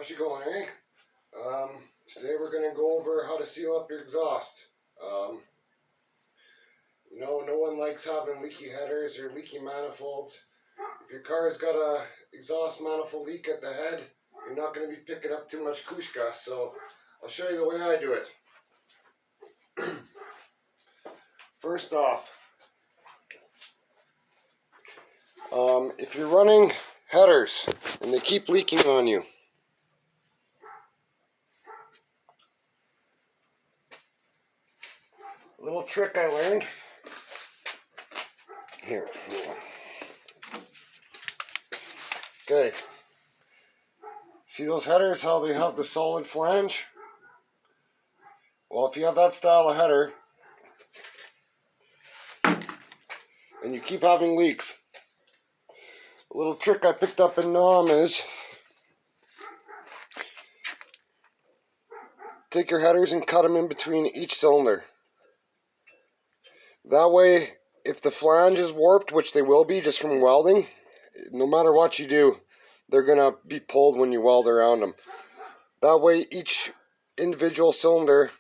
How's she going, eh? Today we're going to go over how to seal up your exhaust. No one likes having leaky headers or leaky manifolds. If your car's got a exhaust manifold leak at the head, you're not going to be picking up too much kushka, so I'll show you the way I do it. First off, if you're running headers and they keep leaking on you, a little trick I learned. Here. Okay. See those headers, how they have the solid flange? Well, if you have that style of header and you keep having leaks, a little trick I picked up in NOM is take your headers and cut them in between each cylinder. That way, if the flange is warped, which they will be just from welding, no matter what you do, they're going to be pulled when you weld around them. That way, each individual cylinder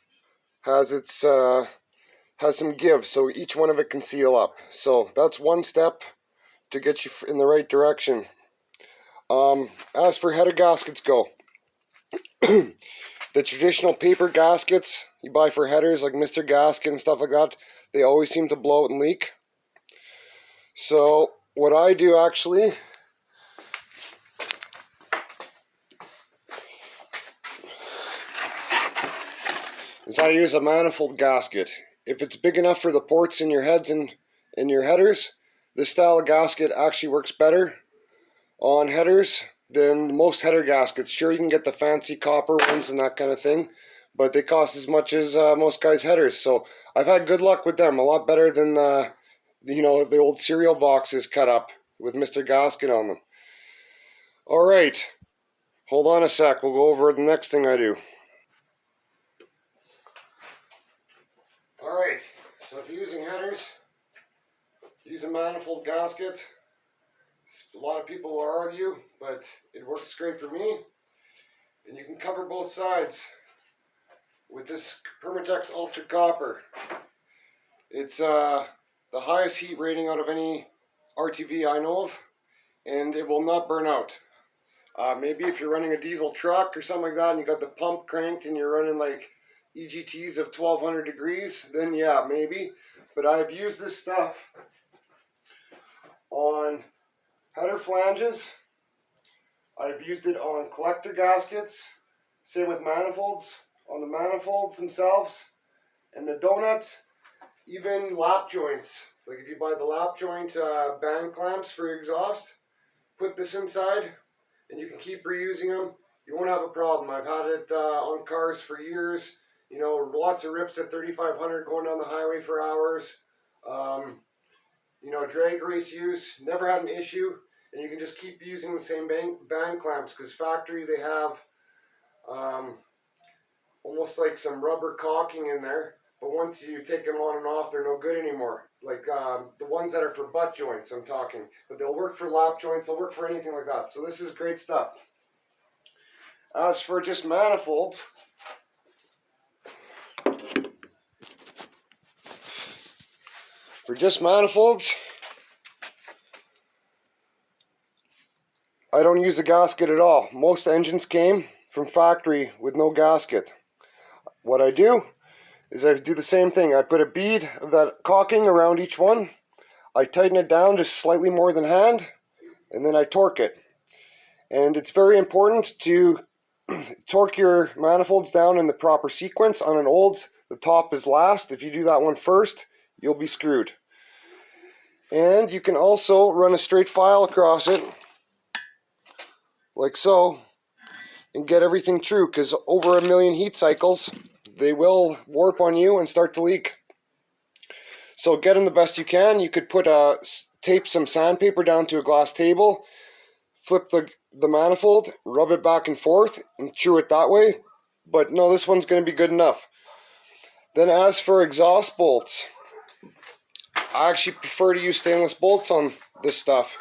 has its has some give, so each one of it can seal up. So that's one step to get you in the right direction. As for header gaskets go, the traditional paper gaskets you buy for headers like Mr. Gasket and stuff like that, they always seem to blow out and leak. So what I do actually is I use a manifold gasket. If it's big enough for the ports in your heads and in your headers, this style of gasket actually works better on headers than most header gaskets. Sure, you can get the fancy copper ones and that kind of thing, but they cost as much as most guys' headers. So I've had good luck with them, a lot better than the old cereal boxes cut up with Mr. Gasket on them. All right, hold on a sec. We'll go over the next thing I do. All right, so if you're using headers, use a manifold gasket. A lot of people will argue, but it works great for me. And you can cover both sides with this Permatex Ultra Copper. It's the highest heat rating out of any RTV I know of, and it will not burn out. Maybe if you're running a diesel truck or something like that and you got the pump cranked and you're running like EGTs of 1200 degrees, then yeah, maybe. But I've used this stuff on header flanges. I've used it on collector gaskets. Same with manifolds. On the manifolds themselves and the donuts, even lap joints. Like if you buy the lap joint band clamps for your exhaust, put this inside and you can keep reusing them. You won't have a problem. I've had it on cars for years. Lots of rips at 3500 going down the highway for hours. Drag race use, never had an issue. And you can just keep using the same band clamps because factory they have almost like some rubber caulking in there. But once you take them on and off, they're no good anymore. Like the ones that are for butt joints, I'm talking. But they'll work for lap joints, they'll work for anything like that. So this is great stuff. As for just manifolds, I don't use a gasket at all. Most engines came from factory with no gasket. What I do is I do the same thing. I put a bead of that caulking around each one. I tighten it down just slightly more than hand, and then I torque it. And it's very important to torque your manifolds down in the proper sequence. On an olds, the top is last. If you do that one first, you'll be screwed. And you can also run a straight file across it, like so, and get everything true, because over 1 million heat cycles, they will warp on you and start to leak. So get them the best you can. You could put tape some sandpaper down to a glass table, flip the manifold, rub it back and forth, and chew it that way. But no, this one's going to be good enough. Then as for exhaust bolts, I actually prefer to use stainless bolts on this stuff.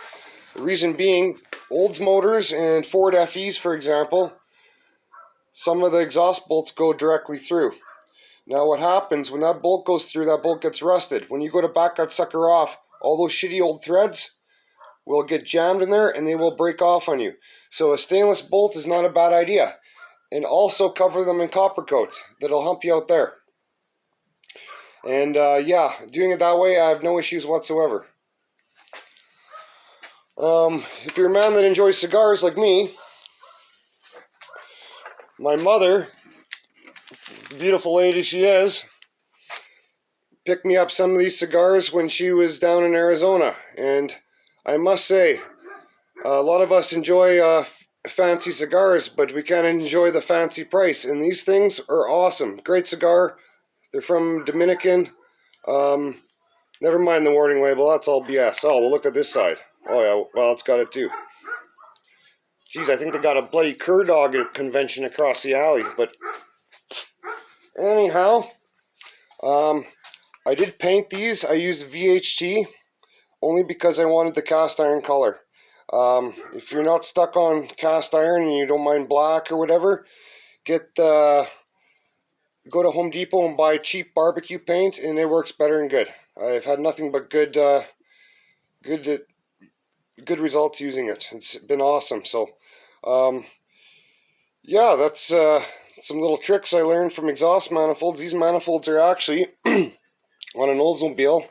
The reason being, Olds motors and Ford FEs, for example, some of the exhaust bolts go directly through. Now what happens when that bolt goes through, that bolt gets rusted. When you go to back that sucker off, all those shitty old threads will get jammed in there and they will break off on you. So a stainless bolt is not a bad idea. And also cover them in copper coat. That'll help you out there. And yeah, doing it that way, I have no issues whatsoever. If you're a man that enjoys cigars like me, my mother, the beautiful lady she is, picked me up some of these cigars when she was down in Arizona. And I must say, a lot of us enjoy fancy cigars, but we can't enjoy the fancy price. And these things are awesome. Great cigar. They're from Dominican. Never mind the warning label. That's all BS. Oh, well, look at this side. Oh, yeah. Well, it's got it too. Geez, I think they got a bloody cur dog convention across the alley. But anyhow, I did paint these. I used VHT only because I wanted the cast iron color. If you're not stuck on cast iron and you don't mind black or whatever, go to Home Depot and buy cheap barbecue paint, and it works better than good. I've had nothing but good results using it. It's been awesome. So, yeah, that's some little tricks I learned from exhaust manifolds. These manifolds are actually on an Oldsmobile.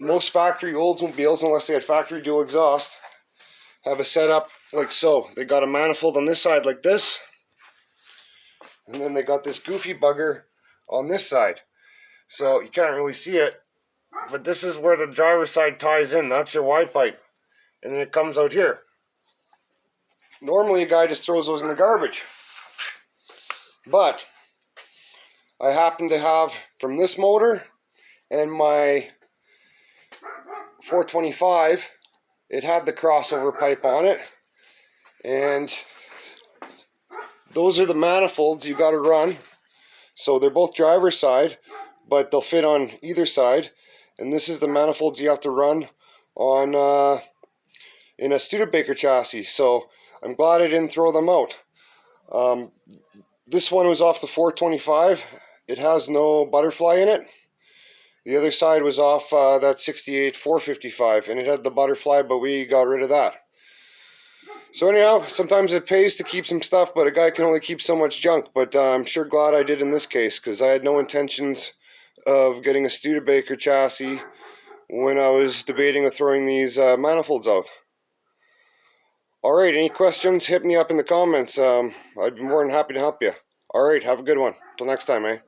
Most factory Oldsmobiles, unless they had factory dual exhaust, have a setup like so. They got a manifold on this side like this, and then they got this goofy bugger on this side. So you can't really see it, but this is where the driver's side ties in. That's your wide pipe. And then it comes out here. Normally a guy just throws those in the garbage. But I happen to have, from this motor and my 425, it had the crossover pipe on it. And those are the manifolds you got to run. So they're both driver's side, but they'll fit on either side. And this is the manifolds you have to run on in a Studebaker chassis. So I'm glad I didn't throw them out. This one was off the 425. It has no butterfly in it. The other side was off that 68 455, and it had the butterfly, but we got rid of that. So anyhow, sometimes it pays to keep some stuff, but a guy can only keep so much junk. But I'm sure glad I did in this case, because I had no intentions of getting a Studebaker chassis when I was debating of throwing these manifolds out. Alright, any questions? Hit me up in the comments. I'd be more than happy to help you. Alright, have a good one. Till next time, eh?